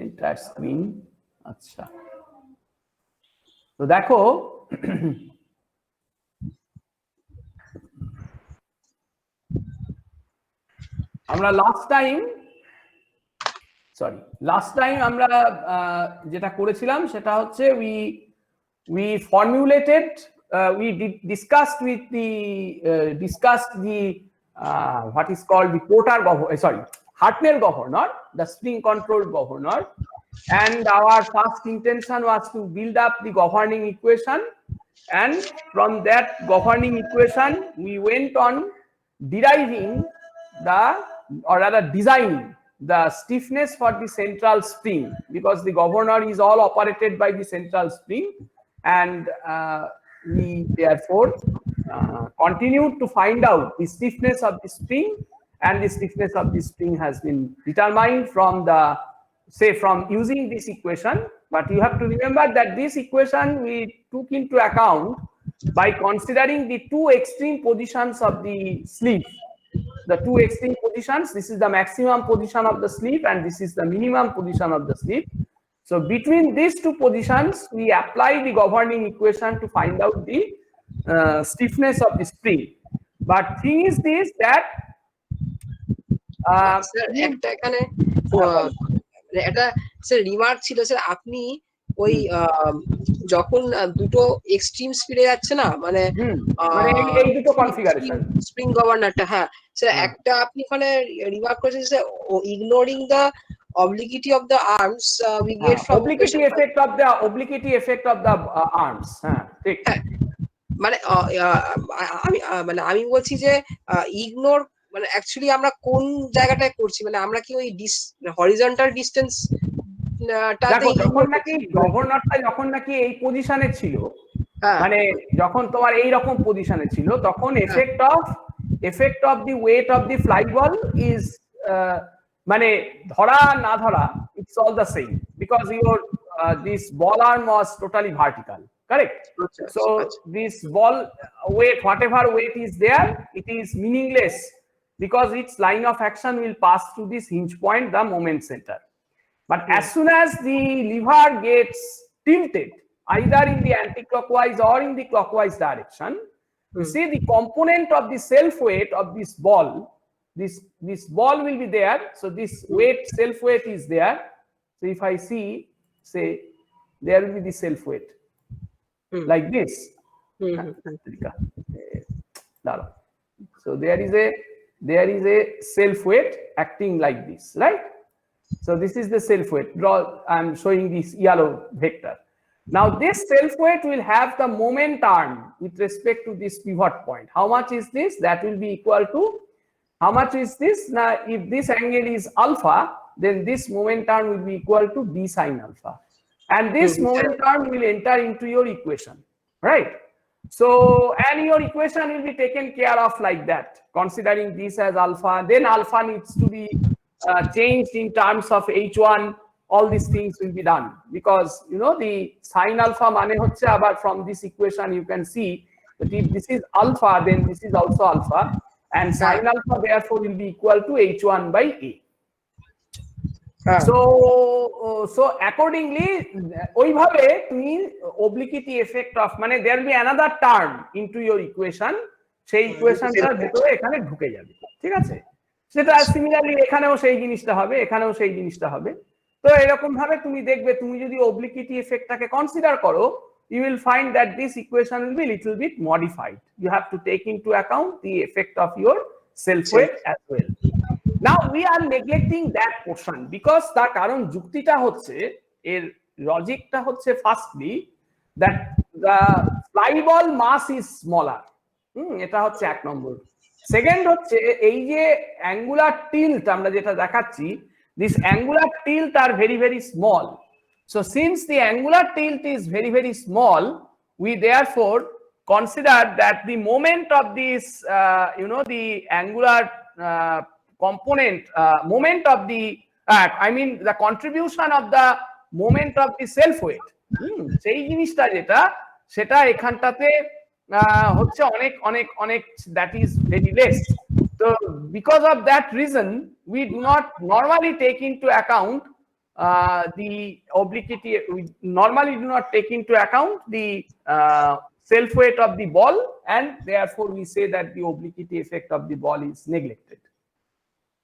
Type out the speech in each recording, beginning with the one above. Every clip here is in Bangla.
entire screen. আচ্ছা, তো দেখো আমরা লাস্ট টাইম আমরা যেটা করেছিলাম সেটা হচ্ছে we formulated we discussed the what is called the Porter Hartnell governor, the spring controlled governor, and our first intention was to build up the governing equation, and from that governing equation we went on deriving or rather designing the stiffness for the central spring, because the governor is all operated by the central spring, and we therefore continued to find out the stiffness of the spring, and the stiffness of the spring has been determined from using this equation. But you have to remember that this equation we took into account by considering the two extreme positions of the sleeve. The two extreme positions, this is the maximum position of the sleeve and this is the minimum position of the sleeve. So between these two positions we apply the governing equation to find out the stiffness of the spring. But thing is this, that একটা এখানে একটা স্যার রিমার্ক ছিল স্যার, আপনি ওই যখন দুটো এক্সট্রিম স্পিডে যাচ্ছে না, মানে এই দুটো কনফিগারেশন স্প্রিং গভর্নরটা, হ্যাঁ স্যার, একটা আপনি ওখানে রিমার্ক করেছেন sir, ignoring the obliquity of the arms we get from obliquity effect of the arms, হ্যাঁ ঠিক। মানে আমি বলছি যে ইগনোর মানে অ্যাকচুয়ালি আমরা কোন জায়গাটায় করছি, মানে আমরা কি ওই হরিজন্টাল ডিসটেন্স যখন নাকি গভর্নরটা যখন নাকি এই পজিশনে ছিল, মানে যখন তোমার এই রকম পজিশনে ছিল, তখন effect of the weight of the fly ball is মানে ধরা না ধরা, it's all the same because your this ball arm was totally vertical, correct? So this ball weight, whatever weight is there, it is meaningless because its line of action will pass through this hinge point, the moment center. But as soon as the lever gets tilted either in the anti-clockwise or in the clockwise direction, you see the component of the self weight of this ball, this ball will be there. So this weight, self weight is there. So if I see, say there will be the self weight like this. So there is a self weight acting like this, right? So this is the self weight. I'm showing this yellow vector. Now this self weight will have the moment arm with respect to this pivot point. How much is this? That will be equal to, how much is this? Now if this angle is alpha, then this moment arm will be equal to b sine alpha, and this moment arm will enter into your equation, right? So and your equation will be taken care of like that, considering this as alpha. Then alpha needs to be changed in terms of h1. All these things will be done because you know the sine alpha mane hocche abar from this equation you can see that if this is alpha, then this is also alpha, and sine alpha therefore will be equal to h1 by a. So accordingly ওইভাবে তুমি obliquity effect of, মানে there will be another term into your equation, সেই ইকুয়েশনটার ভিতরে এখানে ঢুকে যাবে, ঠিক আছে? সেটা সিমিলারলি এখানেও সেই জিনিসটা হবে, এখানেও সেই জিনিসটা হবে। তো এরকম ভাবে তুমি দেখবে, তুমি যদি obliquity effectটাকে কনসিডার করো, you will find that this equation will be little bit modified. You have to take into account the effect of your self weight as well. Now we are neglecting that portion because তার কারণ যুক্তিটা হচ্ছে, এর লজিকটা হচ্ছে firstly that the fly ball mass is smaller. এটা হচ্ছে এক নম্বর। সেকেন্ড হচ্ছে এই যে অ্যাঙ্গুলার টিল্ট আমরা যেটা দেখাচ্ছি, this angular tilt are very very small. So since the angular tilt is very very small, we therefore consider that the moment of this the angular component, moment of the I mean the contribution of the moment of the self weight, সেই জিনিসটা যেটা সেটা এখানটাতে হচ্ছে অনেক অনেক অনেক, that is very less. So because of that reason we do not normally take into account the obliquity, we normally do not take into account the self weight of the ball, and therefore we say that the obliquity effect of the ball is neglected.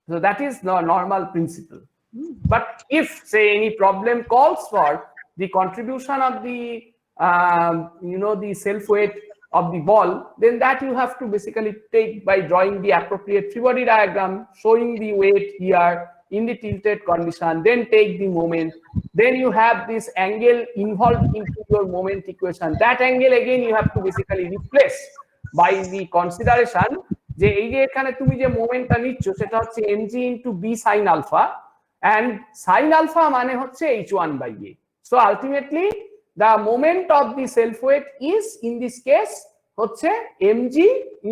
So that is the normal principle. But if, say, any problem calls for the contribution of the the self weight of the ball, then that you have to basically take by drawing the appropriate free body diagram, showing the weight here in the tilted condition, then take the moment, then you have this angle involved into your moment equation. That angle again you have to basically replace by the consideration যে এই যে এখানে তুমি যে মোমেন্টটা নিচ্ছ সেটা হচ্ছে mg into b sin alpha, and sin alpha মানে হচ্ছে h1/a. So ultimately the moment of the self weight is in this case হচ্ছে mg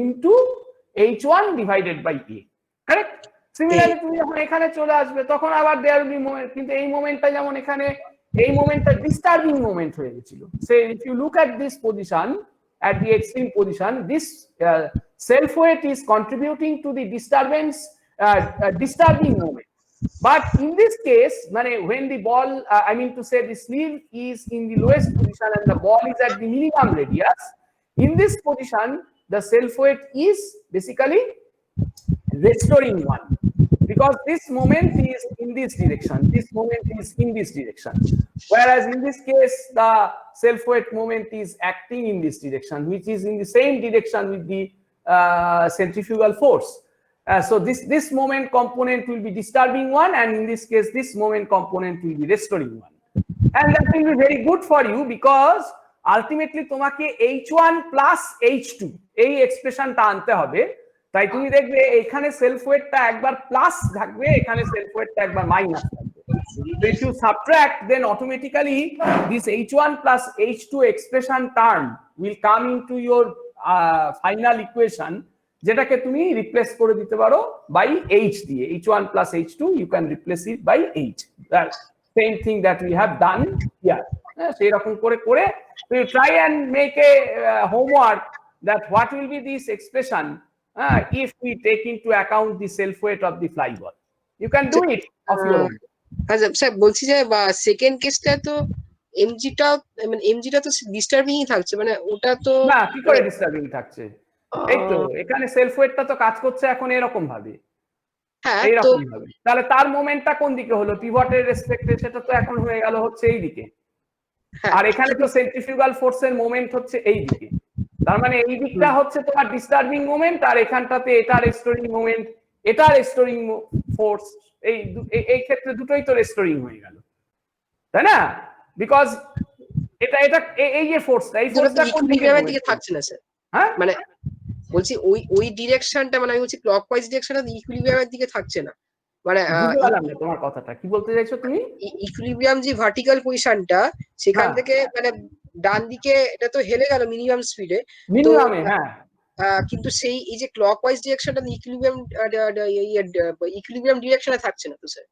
into h1 divided by a, correct? Similarly তুমি যখন এখানে চলে আসবে তখন আবার there will be moment, কিন্তু এই মোমেন্টটা যেমন এখানে এই মোমেন্টটা ডিস্টার্বিং মোমেন্ট হয়ে গেছিল। সে if you look at this position, at the extreme position, this self weight is contributing to the disturbance, disturbing moment. But in this case, when the ball, I mean to say the sleeve is in the lowest position and the ball is at the minimum radius, in this position, the self weight is basically restoring one, because this moment is in this direction, this moment is in this direction, whereas in this case the self weight moment is acting in this direction, which is in the same direction with the centrifugal force. So this moment component will be disturbing one, and in this case this moment component will be restoring one, and that will be very good for you because ultimately তোমাকে h1 plus h2 এই এক্সপ্রেশনটা আনতে হবে। তাই তুমি দেখবে এখানে সেলফ ওয়েটটা একবার প্লাস থাকবে, এখানে সেলফ ওয়েটটা একবার মাইনাস থাকবে। So if you subtract, then automatically this h1 plus h2 expression term will come into your final equation, যেটাকে তুমি রিপ্লেস করে দিতে পারো বাই h দিয়ে। h1 plus h2 you can replace it by h, that same thing that we have done here. সেই রকম করে করে so you try and make a homework that what will be this expression if we take into account the self weight of the fly ball. You can do it of your own. আচ্ছা স্যার বলছি যে সেকেন্ড কেসটা তো এমজিটা এমজিটা তো ডিস্টার্বিংই থাকছে, ওটা তো না, কি করে ডিস্টার্বিং থাকছে? এই তো এখানে সেলফ ওয়েটটা তো কাজ করছে এখন এরকম ভাবে, হ্যাঁ এইরকম ভাবে, তাহলে তার মোমেন্টটা কোন দিকে হলো? পিভটের রেসপেক্টে সেটা তো এখন হয়ে গেল হচ্ছে এই দিকে, আর এখানে তো সেন্ট্রিফিউগাল ফোর্সের মোমেন্ট হচ্ছে এই দিকে। তার মানে এই দিকটা হচ্ছে তোমার ডিস্টার্বিং মোমেন্ট, আর এখানটাতে এটা রেস্টোরিং মোমেন্ট, এটা রেস্টোরিং ফোর্স, এই ক্ষেত্রে দুটোই তো রেস্টোরিং হয়ে গেল, তাই না? বিকজ এটা এটা এই যে ফোর্সটা, এই ফোর্সটা কোন দিকে থাকছে না স্যার? হ্যাঁ বলছি ওই ডিরেকশনটা আমি বলছি ক্লকওয়াইজ ডিরেকশনটা ইকুইলিব্রিয়ামের দিকে থাকছে না। বুঝতে পারলাম না তোমার কথাটা, কি বলতে চাইছো তুমি? ইকুইলিব্রিয়াম যে ভার্টিক্যাল পজিশনটা সেখান থেকে ডান দিকে এটা তো হেলে গেল মিনিমাম স্পিডে, মিনিমামে, হ্যাঁ, কিন্তু সেই এই যে ক্লকওয়াইজ ডিরেকশনটা ইকুইলিব্রিয়াম ডিরেকশনে থাকছে না তো স্যার।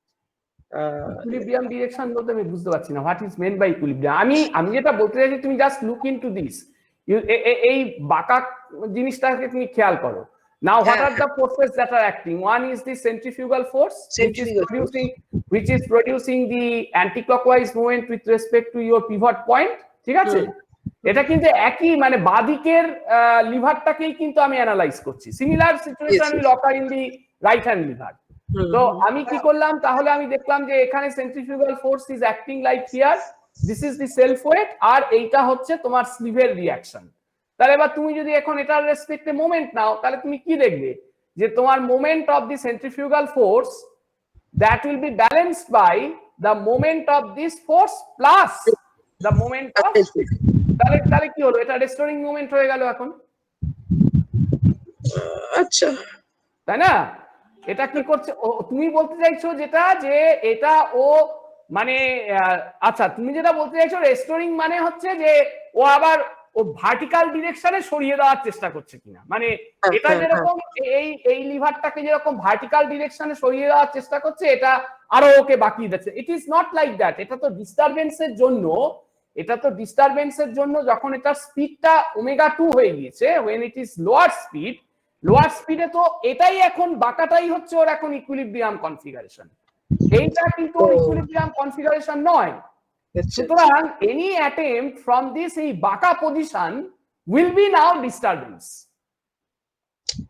ইকুইলিব্রিয়াম ডিরেকশন বলতে আমি বুঝতে পারছি না what is meant by equilibrium. আমি যেটা বলতে চাইছি তুমি জাস্ট লুক ইনটু দিস, এই বাঁকা জিনিসটাকে তুমি খেয়াল করো। Now what are the forces that are acting? One is the centrifugal force, which is producing the anti-clockwise moment with respect to your pivot point, ঠিক আছে? এটা কিন্তু একই বাদিকের লিভারটাকেই কিন্তু আমি অ্যানালাইজ করছি। Similar situation will occur in the right hand lever. তো আমি কি করলাম, তাহলে আমি দেখলাম যে এখানে centrifugal force is acting like here, this is the self weight, আর এইটা হচ্ছে তোমার স্লিভের রিঅ্যাকশন। তাহলে এবার তুমি যদি এখন এটার রেসপেক্টে মোমেন্ট নাও, তাহলে তুমি কি দেখবে যে তোমার moment of the centrifugal force that will be balanced by the moment of this force plus the moment of, তাহলে কি হলো? এটা রেস্টোরিং মোমেন্ট হয়ে গেল এখন। আচ্ছা, তাই না? এটা কি করছে তুমি বলতে চাইছো যেটা, যে এটা ও আচ্ছা তুমি যেটা বলতে চাইছো রেস্টোরিং মানে হচ্ছে যে ও আবার ও ভার্টিক্যাল ডিরেকশনে সরিয়ে দেওয়ার চেষ্টা করছে কিনা, এটা যেরকম এই লিভারটাকে যেরকম ভার্টিক্যাল ডিরেকশনে সরিয়ে দেওয়ার চেষ্টা করছে, এটা আরো ওকে বাকি দিচ্ছে। It is not like that. এটা তো ডিস্টারবেন্সের জন্য যখন এটার স্পিডটা ওমেগা 2 হয়ে গিয়েছে, when it is লোয়ার স্পিডে তো এটাই এখন বাঁকাটাই হচ্ছে ওর এখন ইকুইলিব্রিয়াম কনফিগারেশন। এইটা কিন্তু ইকুইলিব্রিয়াম কনফিগারেশন নয়। আচ্ছা সুতরাং এনি অ্যাটেম্প্ট ফ্রম দিস এই বাঁকা position will be now disturbance.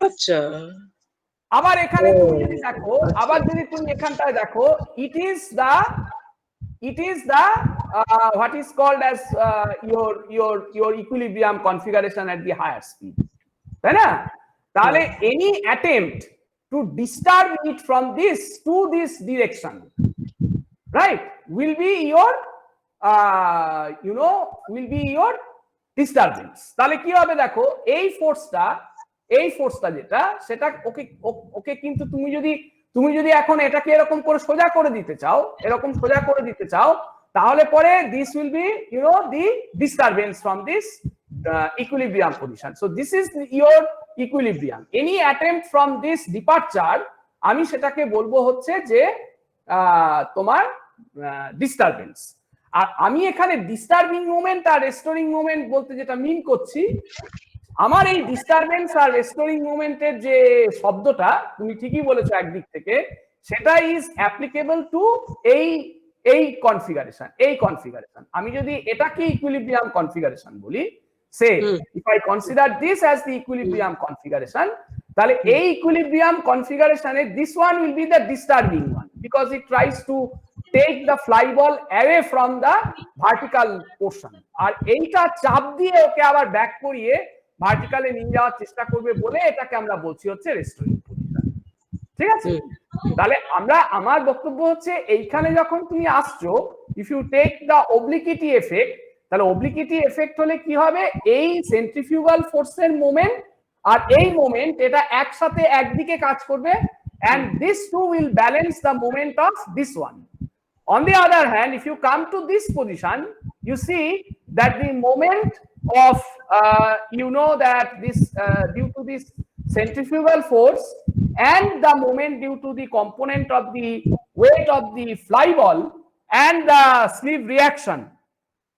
আচ্ছা আবার এখানে তুমি যদি দেখো, আবার যদি তুমি এখানটায় দেখো, it is the what is called as your equilibrium configuration at the higher speed, তাই না? তাহলে any attempt to disturb it from this to this direction, right, will be your will be your disturbance. তাহলে কি হবে দেখো, এই ফোর্সটা যেটা সেটা ওকে কিন্তু তুমি যদি এখন এটাকে এরকম করে সোজা করে দিতে চাও, এরকম সোজা করে দিতে চাও, তাহলে পরে this will be the disturbance from this equilibrium position. So this is your equilibrium. Any attempt from this departure আমি সেটাকে বলবো হচ্ছে যে তোমার ডিস্টারবেন্স। আর আমি এখানে ডিস্টার্বিং মোমেন্ট আর রেস্টোরিং মোমেন্ট বলতে যেটা মিন করছি, আমার এই ডিস্টারবেন্স আর রেস্টোরিং মোমেন্টের যে শব্দটা তুমি ঠিকই বলেছো একদিক থেকে, সেটা ইজ অ্যাপ্লিকেবল টু এই কনফিগারেশন। আমি যদি এটাকে ইকুইলিব্রিয়াম কনফিগারেশন বলি, say if I consider this as the equilibrium configuration, তাহলে এই ইকুইলিব্রিয়াম কনফিগারেশনে this one will be the disturbing one, because it tries to take the fly ball away from the vertical portion, আর এইটা চাপ দিয়ে ওকে আবার ব্যাক করিয়ে ভার্টিক্যালে নিয়ে যাওয়ার চেষ্টা করবে বলে এটাকে আমরা বলছি হচ্ছে রেস্টোরিং পজিশন। ঠিক আছে? তাহলে আমার বক্তব্য হচ্ছে এইখানে যখন তুমি আসছো, if you take the obliquity effect, তাহলে অবলিকিটি এফেক্ট হলে কি হবে, এই সেন্ট্রিফিউগাল ফোর্সের মোমেন্ট আর এই মোমেন্ট এটা একসাথে একদিকে কাজ করবে, and this two will balance the moment of this one. On the other hand, if you come to this position, you see that the moment of that this due to this centrifugal force and the moment due to the component of the weight of the fly ball and the sleeve reaction,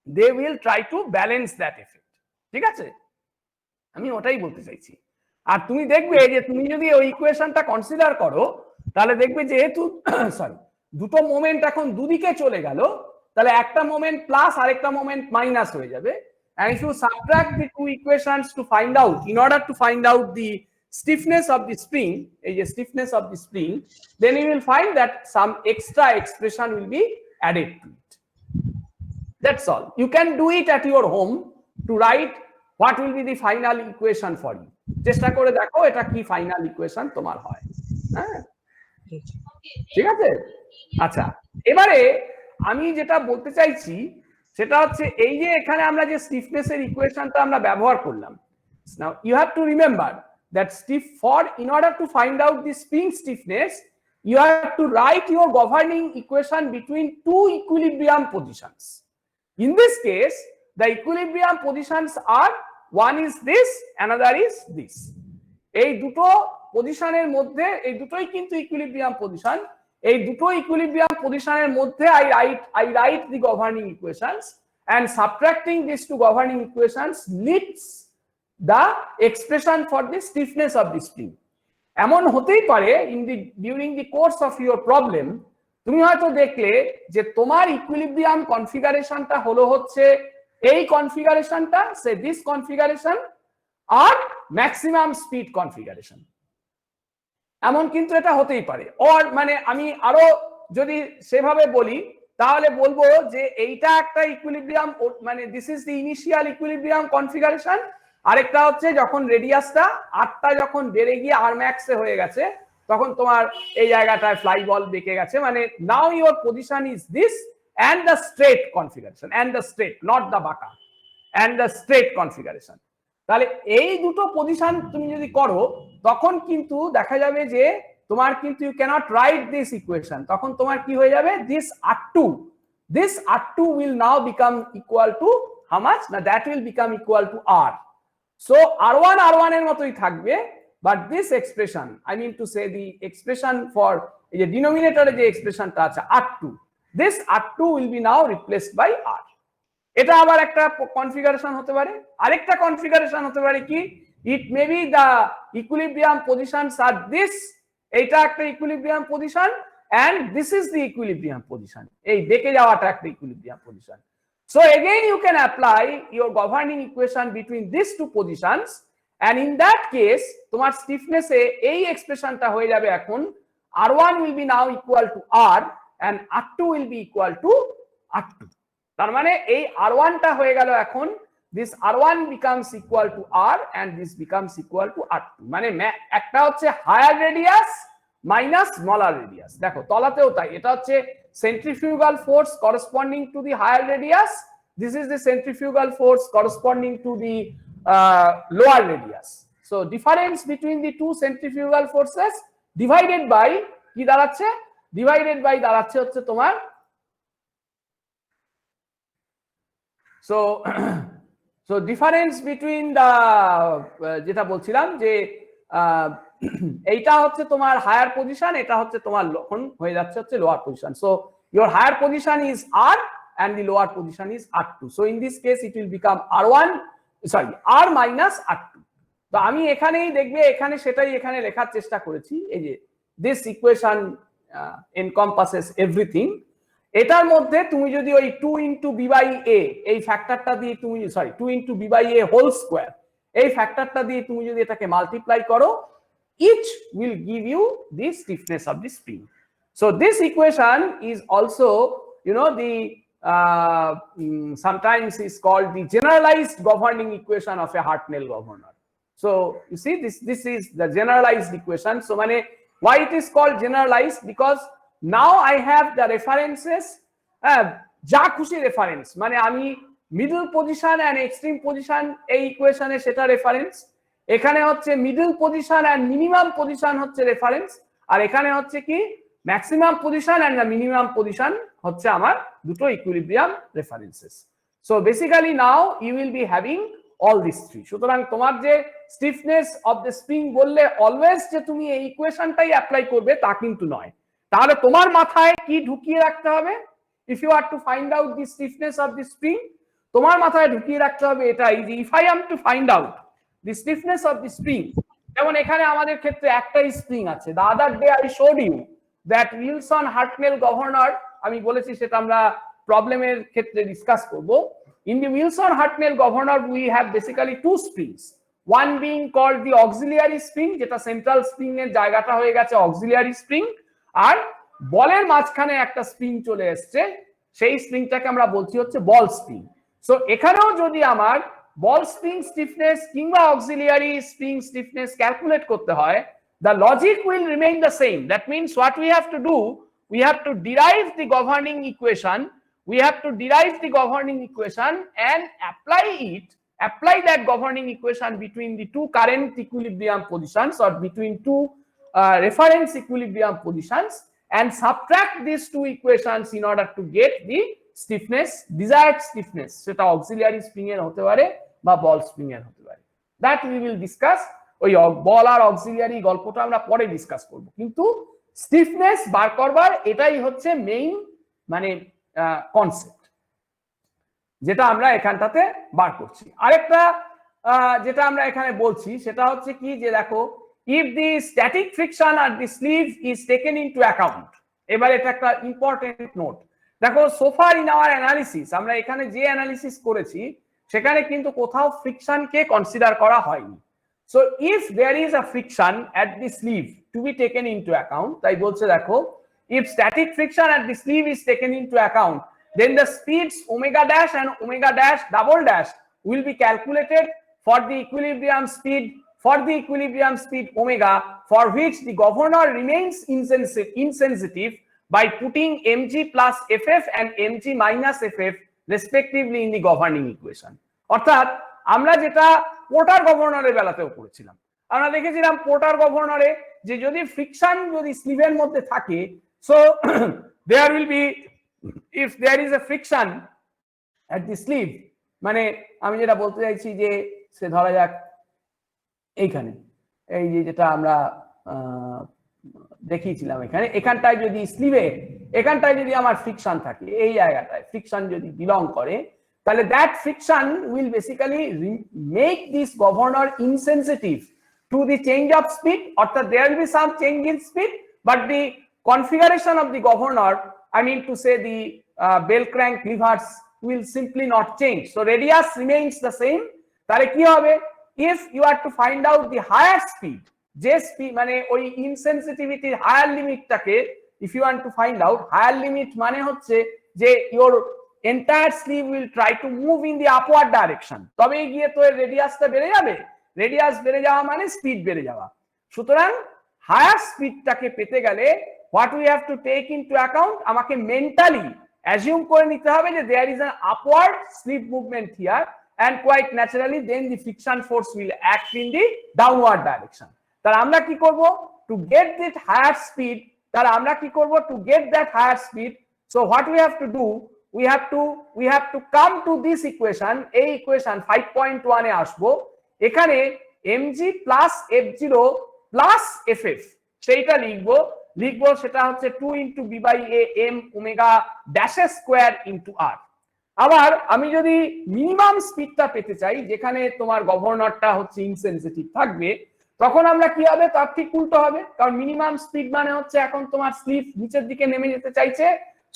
they will try to balance that effect. ঠিক আছে? আমি ওটাই বলতে চাইছি। আর তুমি দেখবে যে তুমি যদি ওই ইকুয়েশনটা কনসিডার করো, তাহলে দেখবে যেহেতু দুটো মোমেন্ট এখন দুদিকে চলে গেল, তাহলে একটা মোমেন্ট প্লাস আর একটা মোমেন্ট মাইনাস হয়ে যাবে। And if you subtract the two equations to find out, in order to find out the stiffness of the spring, then you will find that some extra expression will be added to it. That's all. You can do it at your home to write what will be the final equation for you. চেষ্টা করে দেখো এটা কি ফাইনাল ইকুয়েশন তোমার হয়। হ্যাঁ, ঠিক আছে। আচ্ছা, এবারে আমি যেটা বলতে চাইছি সেটা হচ্ছে এই যে এখানে আমরা যে স্টিফনেসের ইকুয়েশনটা আমরা ব্যবহার করলাম, now you have to remember that in order to find out the spring stiffness, you have to write your governing equation between two equilibrium positions. In this case, the equilibrium positions are, one is this, another is this. এই দুটো পজিশনের মধ্যে, এই দুটোই কিন্তু ইকুইলিব্রিয়াম পজিশন, এই দুটো ইকুইলিব্রিয়াম পজিশনের মধ্যে I write the governing equations, and subtracting these two governing equations leads the expression for the stiffness of the spring. এমন হতেই পারে during the course of your problem তুমি হয়তো দেখলে যে তোমার ইকুইলিব্রিয়াম কনফিগারেশনটা হলো হচ্ছে এই কনফিগারেশনটা, সে দিস কনফিগারেশন আর ম্যাক্সিমাম স্পিড কনফিগারেশন, এমন কিন্তু এটা হতেই পারে। অর মানে আমি আরো যদি সেভাবে বলি তাহলে বলবো যে এইটা একটা ইকুইলিব্রিয়াম, মানে this is the initial equilibrium configuration, আরেকটা হচ্ছে যখন রেডিয়াসটা 8টা যখন বেড়ে গিয়ে আর ম্যাক্সে হয়ে গেছে, তখন তোমার এই জায়গাটায় ফ্লাই বল বেঁকে গেছে, মানে now your position is this and the straight configuration, and the straight, not the baka, and the straight configuration. তাহলে এই দুটো পজিশন তুমি যদি করো তখন কিন্তু দেখা যাবে যে তোমার কিন্তু you cannot write this equation, তখন তোমার কি হয়ে যাবে, this R2 will now become equal to how much, না that will become equal to R. So R1 এর মতই থাকবে, but this expression, I mean to say the expression for এই যে ডিনোমিনেটরে যে এক্সপ্রেশনটা আছে R2, this R2 will be now replaced by R. এটা আবার একটা কনফিগারেশন হতে পারে। আরেকটা কনফিগারেশন হতে পারে কি, it may be the equilibrium positions are this, এটা একটা equilibrium position, and this is the equilibrium position. এই বেঁকে যাওয়াটা একটা equilibrium position. So again you can apply your governing equation between these two positions, and in that case তোমার stiffness এ এই এক্সপ্রেশনটা হয়ে যাবে এখন R1 will be now equal to R and R2 will be equal to R2. তার মানে এই R1 টা হয়ে গেল এখন this R1 becomes equal to R and this becomes equal to R2. মানে একটা হচ্ছে higher radius minus smaller radius. দেখো তলাতেও তাই, এটা হচ্ছে centrifugal force corresponding to the higher radius. This is the centrifugal force corresponding to the lower radius. So difference between the two centrifugal forces divided by কি দাঁড়াচ্ছে, divided by দাঁড়াচ্ছে হচ্ছে তোমার, so difference between the যেটা বলছিলাম যে এইটা হচ্ছে তোমার হায়ার পজিশন, এটা হচ্ছে তোমার এখন হয়ে যাচ্ছে হচ্ছে lower position. So your higher position is R and the lower position is R2. So in this case it will become R1, sorry, R minus R2. তো আমি এখানেই দেখবে এখানে সেটাই এখানে লেখার চেষ্টা করেছি, এই যে this equation encompasses everything. এটার মধ্যে তুমি যদি ওই 2 into b by a এই ফ্যাক্টরটা দিয়ে তুমি, sorry 2 into b by a whole square এই ফ্যাক্টরটা দিয়ে তুমি যদি এটাকে মাল্টিপ্লাই করো, each will give you the stiffness of the spring. So this equation is also, you know, the sometimes is called the generalized governing equation of a Hartnell governor. So you see this is the generalized equation. So mane why it is called generalized, because now I have the references, যা খুশি রেফারেন্স, মানে আমি middle position and extreme position এই ইকুয়েশনে সেটা রেফারেন্স, এখানে হচ্ছে middle position and minimum position হচ্ছে রেফারেন্স, আর এখানে হচ্ছে কি maximum position and the minimum position হচ্ছে আমার দুটো equilibrium references. So basically now you will be having all this three. সুতরাং তোমার যে স্টিফনেস অফ দ্য স্প্রিং বললে অলওয়েজ যে তুমি এই ইকুয়েশনটাই অ্যাপ্লাই করবে তা কিন্তু নয়. তাহলে তোমার মাথায় কি ঢুকিয়ে রাখতে হবে, if you are to find out the stiffness of the spring, তোমার মাথায় ঢুকিয়ে রাখতে হবে এটাই যে if I am to find out the stiffness of the spring, যেমন এখানে আমাদের ক্ষেত্রে একটাই স্প্রিং আছে. The other day I showed you that Wilson Hartnell governor, আমি বলেছি সেটা আমরা প্রবলেমের ক্ষেত্রে ডিসকাস করব. In the Wilson Hartnell governor we have basically two springs, one being called the auxiliary spring, যেটা সেন্ট্রাল স্প্রিং এর জায়গাটা হয়ে গেছে অক্সিলিয়ারি স্প্রিং, আর বলের মাঝখানে একটা স্প্রিং চলে এসছে, সেই স্প্রিংটাকে আমরা বলছি হচ্ছে বল স্প্রিং. সো এখানেও যদি আমার বল স্প্রিং স্টিফনেস কিংবা অক্সিলিয়ারি স্প্রিং স্টিফনেস ক্যালকুলেট করতে হয়, the logic will remain the same. That means what we have to do, we have to derive the governing equation, and apply that governing equation between the two current equilibrium positions or between two reference equilibrium positions, and subtract these two equations in order to get the stiffness, desired stiffness. সেটা অক্সিলিয়ারি স্প্রিং এর হতে পারে বা বল স্প্রিং এর হতে পারে. That we will discuss. ওই বল আর অক্সিলিয়ারি গল্পটা আমরা পরে ডিসকাস করব, কিন্তু স্টিফনেস বার করবার এটাই হচ্ছে মেইন মানে কনসেপ্ট যেটা আমরা এখানটাতে বার করছি. আরেকটা যেটা আমরা এখানে বলছি সেটা হচ্ছে কি যে দেখো, if the static friction at the sleeve is taken into account, এবার এটা একটা ইম্পর্টেন্ট নোট. দেখো so far in our analysis আমরা এখানে যে অ্যানালিসিস করেছি সেখানে কিন্তু কোথাও ফ্রিকশনকে কনসিডার করা হয়নি. So if there is a friction at the sleeve to be taken into account, তাই বলছে দেখো, if static friction at the sleeve is taken into account, then the speeds omega dash and omega dash double dash will be calculated for the equilibrium speed omega, for which the governor remains insensitive by putting mg plus ff and mg minus ff respectively in the governing equation. অর্থাৎ আমরা যেটা পোর্টার গভর্নরের বেলাতেও করেছিলাম, আমরা দেখেছিলাম পোর্টার গভর্নরে যে যদি ফ্রিকশন যদি স্লিভের মধ্যে থাকে, so there will be, if there is a friction at the sleeve, মানে আমি যেটা বলতে চাইছি যে সে ধরা যাক এইখানে এই যে যেটা আমরা দেখিয়েছিলাম এখানটায় যদি স্লিভে এখানটায় যদি আমার ফ্রিকশন থাকে, এই জায়গাটায় ফ্রিকশন যদি বিলং করে, তাহলে that friction will basically make this governor insensitive to the change of speed, অর্থাৎ there will be some change in speed but the configuration of the governor, I mean to say the bell crank levers will simply not change. So radius remains the same. তাহলে কি হবে? If you are to find out the higher speed, যে স্পিড মানে ওই ইনসেনসিটিভিটি higher লিমিটটাকে if you want to find out, higher limit মানে হচ্ছে যে your entire sleeve will try to move in the upward direction, তবে গিয়ে তো এর রেডিয়াসটা বেড়ে যাবে। রেডিয়াস বেড়ে যাওয়া মানে স্পিড বেড়ে যাওয়া। সুতরাং হায়ার স্পিডটাকে পেতে গেলে what we have to take into account, আমাকে মেন্টালি assume করে নিতে হবে যে there is an upward sleeve movement here, and quite naturally then the friction force will act in the downward direction. তাহলে আমরা কি করব? To get that higher speed, তাহলে আমরা কি করব? To get that higher speed, so what we have to do, we have to come to this equation, এই equation 5.1 এ আসবো। এখানে mg plus f0 plus ff সেইটা লিখবো সেটা হচ্ছে 2 into b by a m omega dash square into r। আবার আমি যদি মিনিমাম স্পিডটা পেতে চাই, যেখানে তোমার গভর্নরটা হচ্ছে ইনসেনসিটিভ থাকবে, তখন আমরা কি হবে? তার ঠিক উল্টো হবে, কারণ মিনিমাম স্পিড মানে হচ্ছে এখন তোমার স্লিপ নিচের দিকে নেমে যেতে চাইছে,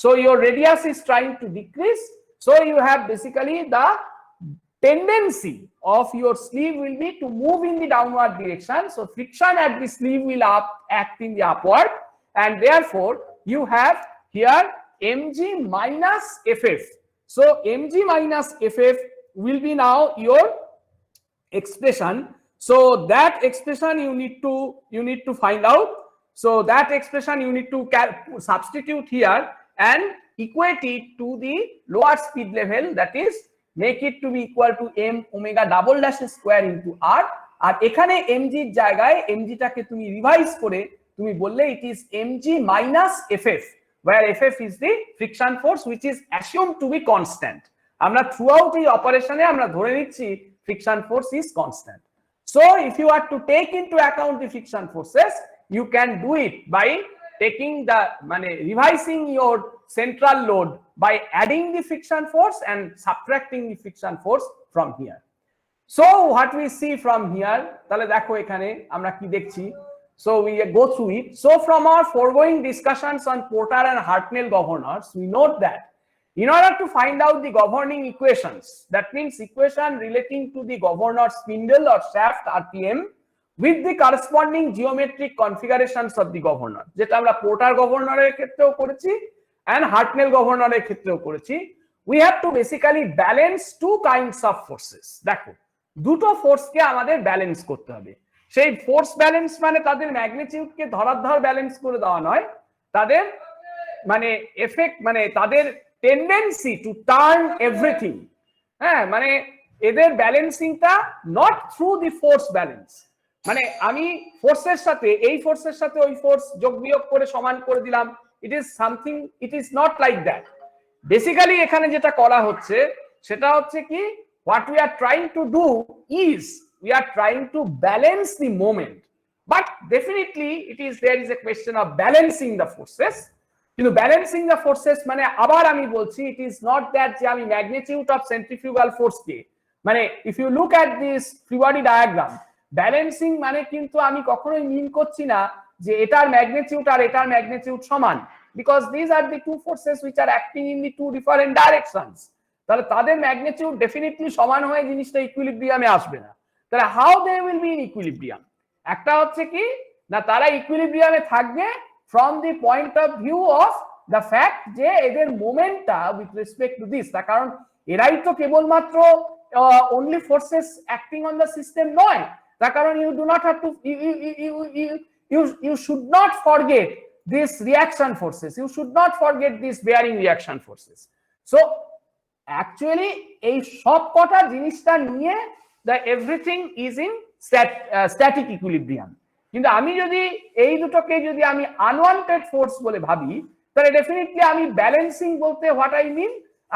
so your radius is trying to decrease, so you have basically the tendency of your sleeve will be to move in the downward direction, so friction at the sleeve will act in the upward, and therefore you have here mg minus ff. So mg minus ff will be now your expression. So that expression you need to find out. So that expression you need to substitute here and equate it to the lower speed level, that is make it to be equal to m omega double dash square into r, আর এখানে mg এর জায়গায় mg টাকে তুমি রিভাইজ করে তুমি বললে it is mg minus ff, where ff is the friction force which is assumed to be constant. আমরা throughout এই অপারেশনে আমরা ধরে নিচ্ছি friction force is constant. So if you are to take into account the friction forces, you can do it by taking the revising your central load by adding the friction force and subtracting the friction force from here. So what we see from here, তাহলে দেখো এখানে আমরা কি দেখছি, so we go through it. So from our foregoing discussions on Porter and Hartnell governors, we note that in order to find out the governing equations, that means equation relating to the governor spindle or shaft RPM with the corresponding geometric configurations of the governor, যেটা আমরা পোর্টার গভর্নরের ক্ষেত্রেও করেছি and Hartnell গভর্নরের ক্ষেত্রেও করেছি, we have to basically balance two kinds of forces. দেখো দুটো ফোর্সকে আমাদের ব্যালেন্স করতে হবে। সেই ফোর্স ব্যালেন্স মানে তাদের ম্যাগনিটিউডকে ধরাধর ব্যালেন্স করে দেওয়া নয়, তাদের এফেক্ট তাদের টেন্ডেন্সি টু টার্ন এভরিথিং, হ্যাঁ এদের ব্যালেন্সিংটা not through the force balance, আমি ফোর্সের সাথে এই ফোর্সের সাথে ওই ফোর্স যোগ বিয়োগ করে সমান করে দিলাম, it is not like that. Basically এখানে যেটা করা হচ্ছে সেটা হচ্ছে কি, what we are trying to do is we are trying to balance the moment, but definitely there is a question of balancing the forces. কিন্তু ব্যালেন্সিং দ্য ফোর্সেস আবার আমি বলছি, it is not that যে আমি ম্যাগনিটিউড অফ সেন্ট্রিফিউগাল ফোর্সকে if you look at this free body diagram, balancing কিন্তু আমি কখনোই মিন করছি না যে এটার ম্যাগনিটিউড আর এটার ম্যাগনিটিউড সমান, because these are the two forces which are acting in the two different directions. তাহলে তাদের ম্যাগনিটিউড ডেফিনেটলি সমান হয়ে জিনিসটা ইকুইলিব্রিয়ামে আসবে না। তাহলে how they will be in equilibrium, একটা হচ্ছে কি না তারা ইকুইলিব্রিয়ামে থাকবে from the point of view of the fact যে এদের মোমেন্টটা with respect to this, তার কারণ এরাই তো কেবলমাত্র only forces acting on the system নয়, তার কারণ you do not have to you should not forget these reaction forces, you should not forget these bearing reaction forces. So actually এই সব কটা জিনিসটা নিয়ে the everything is in static equilibrium. কিন্তু আমি যদি এই দুটোকে যদি আমি আনওয়ান্টেড ফোর্স বলে ভাবি, তাহলে ডেফিনেটলি আমি ব্যালেন্সিং বলতে what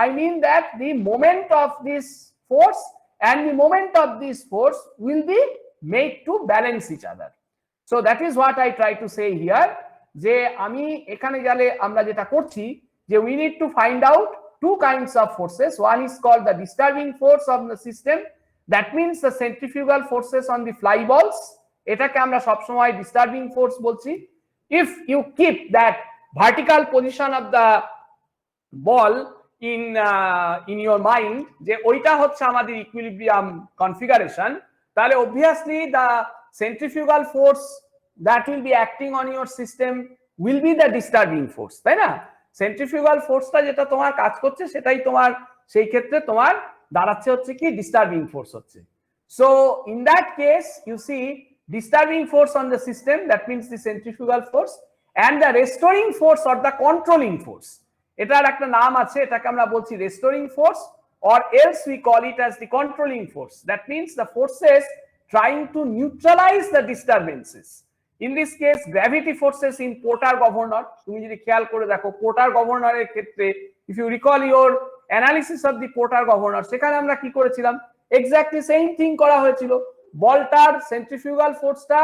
I mean that the moment of this force and the moment of this force will be made to balance each other. So that is what I try to say here, যে আমি এখানে গেলে আমরা যেটা করছি যে we need to find out two kinds of forces. One is called the disturbing force of the system, that means the centrifugal forces on the fly balls, এটাকে আমরা সব সময় ডিস্টার্বিং ফোর্স বলছি। if you keep that vertical position of the ball in your mind যে ওইটা হচ্ছে আমাদের ইকুইলিব্রিয়াম কনফিগারেশন, তাহলে obviously the centrifugal force that will be acting on your system will be the disturbing force, তাই না? সেন্ট্রিফিউগাল ফোর্সটা যেটা তোমার কাজ করছে সেটাই তোমার সেই ক্ষেত্রে তোমার দাঁড়াচ্ছে হচ্ছে কি ডিস্টার্বিং ফোর্স হচ্ছে। So in that case you see disturbing force on the system, that means the centrifugal force, and the restoring force or the controlling force, এটার একটা নাম আছে, এটাকে আমরা বলছি restoring force, or else we call it as the controlling force. That means the forces trying to neutralize the disturbances. In this case gravity forces in Porter governor, তুমি যদি খেয়াল করে দেখো পোর্টার গভর্নরের ক্ষেত্রে, if you recall your analysis of the Porter governor, সেখানে আমরা কি করেছিলাম, এক্স্যাক্টলি সেম থিং করা হয়েছিল। বলটার সেন্ট্রিফিউগাল ফোর্সটা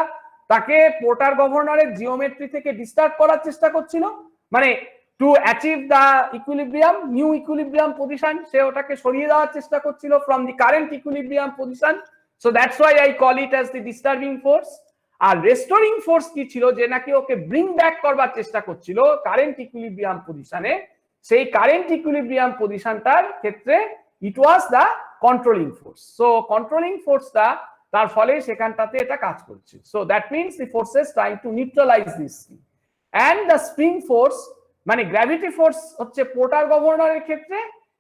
তাকে পোর্টার গভর্নরের জিওমেট্রি থেকে ডিস্টার্ব করার চেষ্টা করছিল, মানে to achieve the equilibrium, new equilibrium position, সে ওটাকে সরিয়ে দেওয়ার চেষ্টা করছিল from the current equilibrium position. So that's why I call it as the disturbing force. আর রেস্টোরিং ফোর্স কি ছিল, যে নাকি ওকে ব্রিং ব্যাক করবার চেষ্টা করছিল কারেন্ট ইকুইলিব্রিয়াম পজিশনে, সেই কারেন্ট ইকুইলিব্রিয়াম পজিশনটার ক্ষেত্রে it was the controlling force. So controlling ফোর্সটা তার ফলে সেখানটাতে এটা কাজ করছে। So that means the forces trying to neutralise this and the spring force, মানে গ্র্যাভিটি ফোর্স হচ্ছে পোর্টার গভর্নরের ক্ষেত্রে,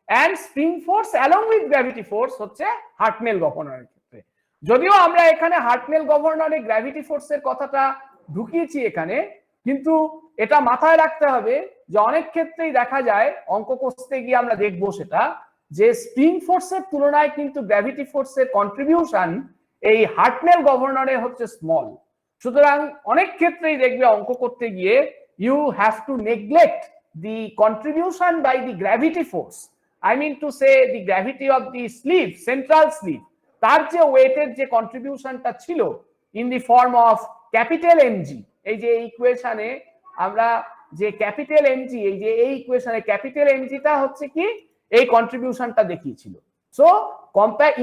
and spring force along with gravity force হচ্ছে হার্টনেল গভর্নরের ক্ষেত্রে। যদিও আমরা এখানে হার্টনেল গভর্নরে গ্র্যাভিটি ফোর্সের কথাটা ঢুকিয়েছি এখানে, কিন্তু এটা মাথায় রাখতে হবে যে অনেক ক্ষেত্রেই দেখা যায় অঙ্ক কষতে গিয়ে আমরা দেখবো সেটা, যে স্প্রিং ফোর্সের তুলনায় কিন্তু গ্র্যাভিটি ফোর্সের কন্ট্রিবিউশন এই হার্টনেল গভর্নরে হচ্ছে স্মল। সুতরাং অনেক ক্ষেত্রেই দেখবে অঙ্ক করতে গিয়ে you have to neglect the contribution by the gravity force, I mean to say the gravity of the sleeve, central sleeve, তার যে ওয়েটের যে কন্ট্রিবিউশনটা ছিল in the form of capital MG. এই যে ইকুয়েশনে আমরা যে ক্যাপিটাল এমজি, এই যে এই ইকুয়েশনে ক্যাপিটাল এমজিটা হচ্ছে কি এই কন্ট্রিবিউশনটা দেখিয়েছিল। So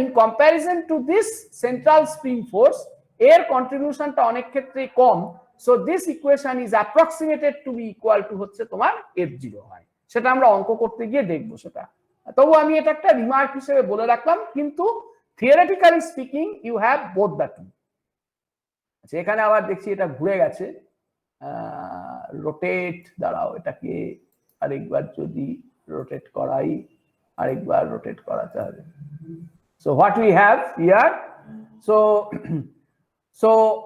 in comparison to this central spring force, এর কন্ট্রিবিউশনটা অনেক ক্ষেত্রেই কম। So this equation is approximated to be equal to হচ্ছে তোমার F0 হয়। সেটা আমরা অঙ্ক করতে গিয়ে দেখবো সেটা, তবু আমি এটা একটা রিমার্ক হিসেবে বলে রাখলাম, কিন্তু theoretically speaking you have both the two. আচ্ছা, এখানে আবার দেখছি এটা ঘুরে গেছে, রোটেট, দাঁড়াও এটাকে আরেকবার যদি রোটেট করাই, আরেকবার রোটেট করাতে হবে। So what we have here, so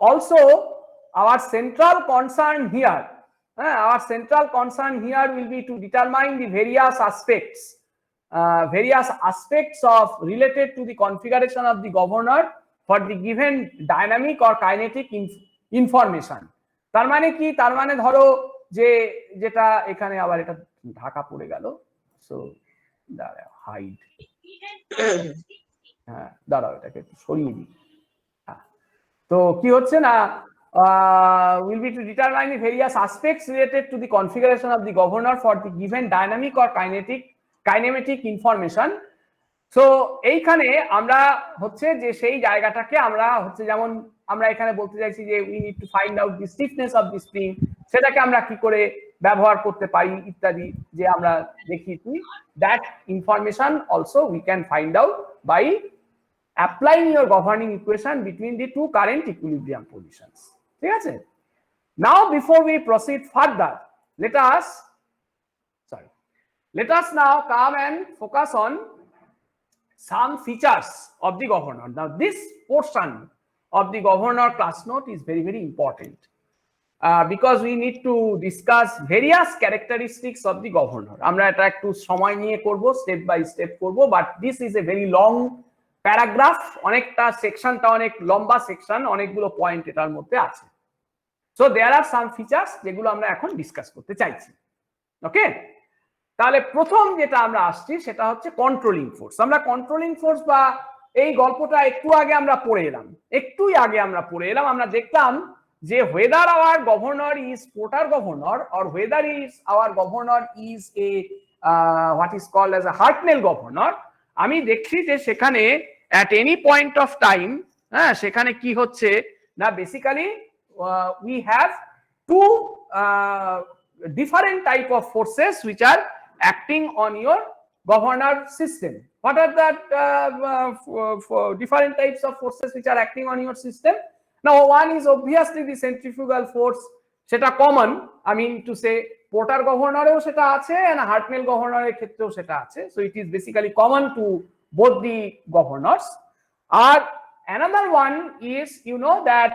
also our central concern here, will be to determine the various aspects of related to the configuration of the governor for the given dynamic or kinetic information. তার মানে কি, তার মানে ধরো যে যেটা এখানে আবার এটা ঢাকা পড়ে গেল, সো দাঁড়াও হাইড, হ্যাঁ দাঁড়াও এটাকে একটু সরিয়ে দিই। তো কি হচ্ছে না, will be to determine the various aspects related to the configuration of the governor for the given dynamic or kinematic information. So এইখানে আমরা হচ্ছে যে সেই জায়গাটাকে আমরা হচ্ছে, যেমন আমরা এখানে বলতে চাইছি যে we need to find out the stiffness of the spring, সেটাকে আমরা কি করে ব্যবহার করতে পারি ইত্যাদি, যে আমরা দেখিয়েছি। that information also we can find out by applying your governing equation between the two current equilibrium positions. ঠিক আছে? Now before we proceed further, let us now come and focus on some features of the governor. Now this portion of the governor class note is very, very important, because we need to discuss various characteristics of the governor. আমরা এটা একটু সময় নিয়ে করব, স্টেপ বাই স্টেপ করব, but this is a very long paragraph, অনেকটা সেকশনটা অনেক লম্বা সেকশন, অনেকগুলো পয়েন্ট এটার মধ্যে আছে। So there R some features যেগুলো আমরা এখন ডিসকাস করতে চাইছি। ওকে, তাহলে প্রথম যেটা আমরা আসছি সেটা হচ্ছে কন্ট্রোলিং ফোর্স। আমরা কন্ট্রোলিং ফোর্স বা এই গল্পটা একটু আগে আমরা পড়ে এলাম, আমরা দেখলাম যে whether our governor is Porter governor or whether is our governor is a what is called as a Hartnell governor, আমি দেখছি যে সেখানে at any point of time, সেখানে কি হচ্ছে না, basically we have two different type of forces which are acting on your governor system. What are that for different types of forces which are acting on your system? Now, one is obviously the centrifugal force. সেটা common, I mean to say Porter গভর্নরেও সেটা আছে and হার্টনেল গভর্নরের ক্ষেত্রেও সেটা আছে. So it is basically common to both the governors. And another one is, you know, that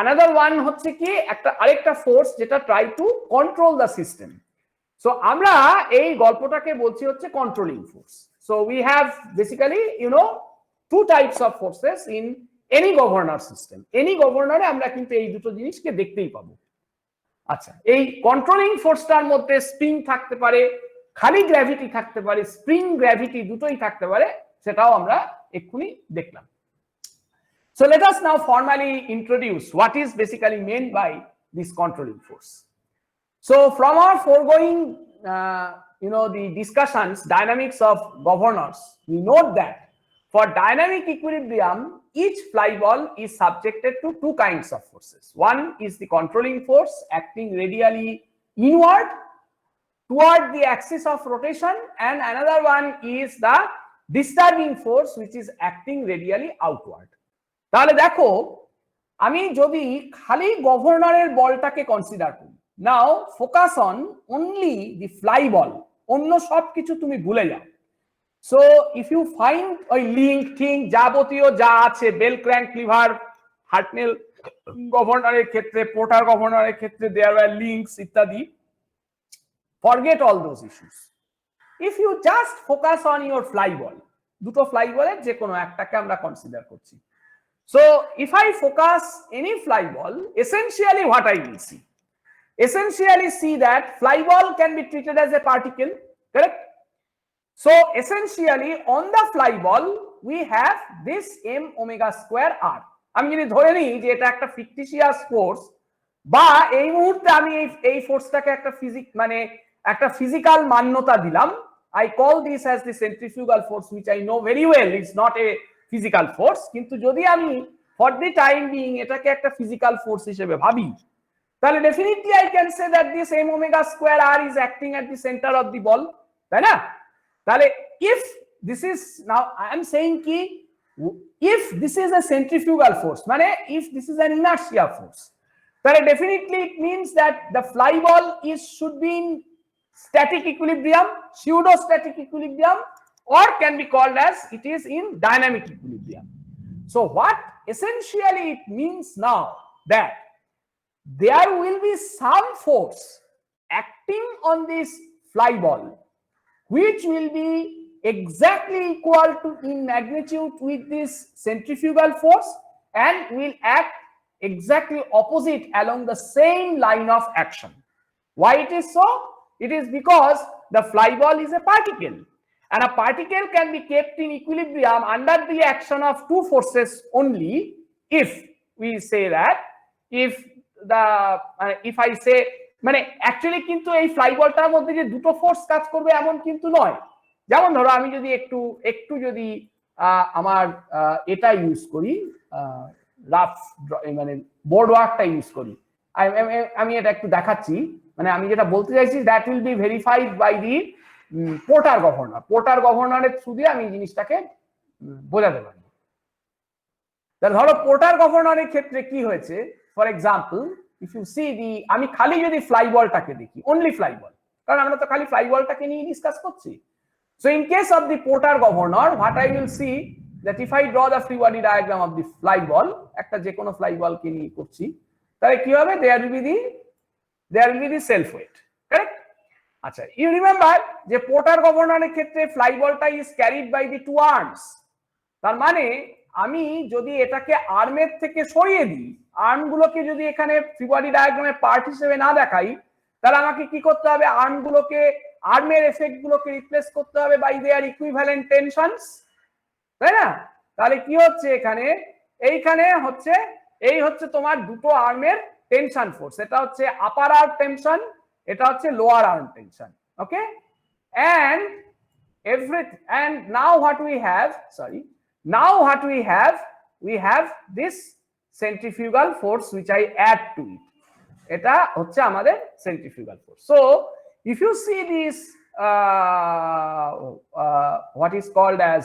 another one হচ্ছে কি একটা আরেকটা ফোর্স যেটা try to control the system. So আমরা এই গল্পটাকে বলছি হচ্ছে controlling force. So we have basically, you know, two types of forces in any governor system. Any governor আমরা কিন্তু এই দুটো জিনিসকে দেখতেই পাবো. আচ্ছা, এই কন্ট্রোলিং ফোর্সটার মধ্যে স্প্রিং থাকতে পারে, খালি গ্র্যাভিটি থাকতে পারে, স্প্রিং গ্র্যাভিটি দুটোই থাকতে পারে, সেটাও আমরা এক্ষুনি দেখলাম. So let us now formally introduce what is basically meant by this controlling force. So from our foregoing you know, the discussions, dynamics of governors, we note that for dynamic equilibrium, each fly ball is subjected to two kinds of forces. One is the controlling force acting radially inward toward the axis of rotation, and another one is the disturbing force which is acting radially outward. তাহলে দেখো, আমি যদি খালি গভর্নরের বলটাকে কনসিডার করি, now focus on only the fly ball, অন্য সব কিছু তুমি ভুলে যাও. So if you find ওই লিঙ্ক থিঙ্ক যাবতীয় যা আছে, বেল ক্র্যাঙ্ক লিভার হার্টনেল গভর্নরের ক্ষেত্রে, পোর্টার গভর্নরের ক্ষেত্রে দেয়ার ওয়্যার লিঙ্কস ইত্যাদি, forget all those issues. If you just focus on your fly ball, দুটো ফ্লাই বলের যে কোনো একটাকে আমরা কনসিডার করছি. So if I focus any fly ball, essentially what I will see? Essentially see that fly ball can be treated as a particle, correct? So essentially on the fly ball we have this m omega square r. আমি যদি ধরে নিই যে এটা একটা ফিকটিশিয়াস ফোর্স, বা এই মুহূর্তে আমি এই ফোর্সটাকে একটা মানে একটা ফিজিক্যাল মান্যতা দিলাম, I call this as the centrifugal force, which I know very well it's not a physical force, কিন্তু যদি আমি for the time being এটাকে একটা ফিজিক্যাল ফোর্স হিসেবে ভাবি, তাহলে definitely I can say that this m omega square r is acting at the center of the ball, তাই না? তাহলে if this is, now I am saying ki if this is a centrifugal force, মানে if this is an inertia force, তাহলে definitely it means that the fly ball should be in static equilibrium, pseudo static equilibrium, or can be called as it is in dynamic equilibrium. So what essentially it means now that there will be some force acting on this fly ball which will be exactly equal to in magnitude with this centrifugal force and will act exactly opposite along the same line of action. Why it is so? It is because the fly ball is a particle, and a particle can be kept in equilibrium under the action of two forces only if we say that, if I say, মানে অ্যাকচুয়ালি কিন্তু এই ফ্লাই বলটার মধ্যে যে দুটো ফোর্স কাজ করবে এমন কিন্তু নয়. যেমন ধরো আমি যদি একটু যদি আমার এটা ইউজ করি, রাফ মানে বোর্ড ওয়ার্কটা ইউজ করি, আমি এটা একটু দেখাচ্ছি. মানে আমি যেটা বলতে চাইছি, that will be verified by the Porter governor. Porter গভর্নরের থ্রু দিয়ে আমি এই জিনিসটাকে বোঝাতে পারি. ধরো পোর্টার গভর্নরের ক্ষেত্রে কি হয়েছে, for example if you see the, আমি খালি যদি ফ্লাই বলটাকে দেখি, only fly ball, কারণ আমরা তো খালি ফ্লাই বলটাকে নিয়ে ডিসকাস করছি. So in case of the porter governor, what I will see that if I draw the free body diagram of the fly ball, একটা যে কোনো ফ্লাই বলকে নিয়ে করছি, তাহলে কি হবে, there will be the self weight, correct? আচ্ছা, you remember যে পোর্টার গভর্নরের ক্ষেত্রে ফ্লাই বলটা is carried by the two arms. তার মানে আমি যদি এটাকে আর্মের থেকে সরিয়ে দিই, আর্মগুলোকে যদি এখানে ফ্রি বডি ডায়াগ্রামের পার্ট হিসেবে না দেখাই, তাহলে আমাকে কি করতে হবে, আর্মগুলোকে, আর্মের এফেক্ট গুলোকে রিপ্লেস করতে হবে বাই দেয়ার ইকুইভ্যালেন্ট টেনশনস, তাই না? তাহলে কি হচ্ছে এখানে, এইখানে হচ্ছে এই হচ্ছে তোমার দুটো আর্মের টেনশন ফোর্স, এটা হচ্ছে আপার আর্ম টেনশন, এটা হচ্ছে lower arm tension, okay? And now what we have, we have this centrifugal force which I add to it. এটা হচ্ছে আমাদের centrifugal force. So if you see this what is called as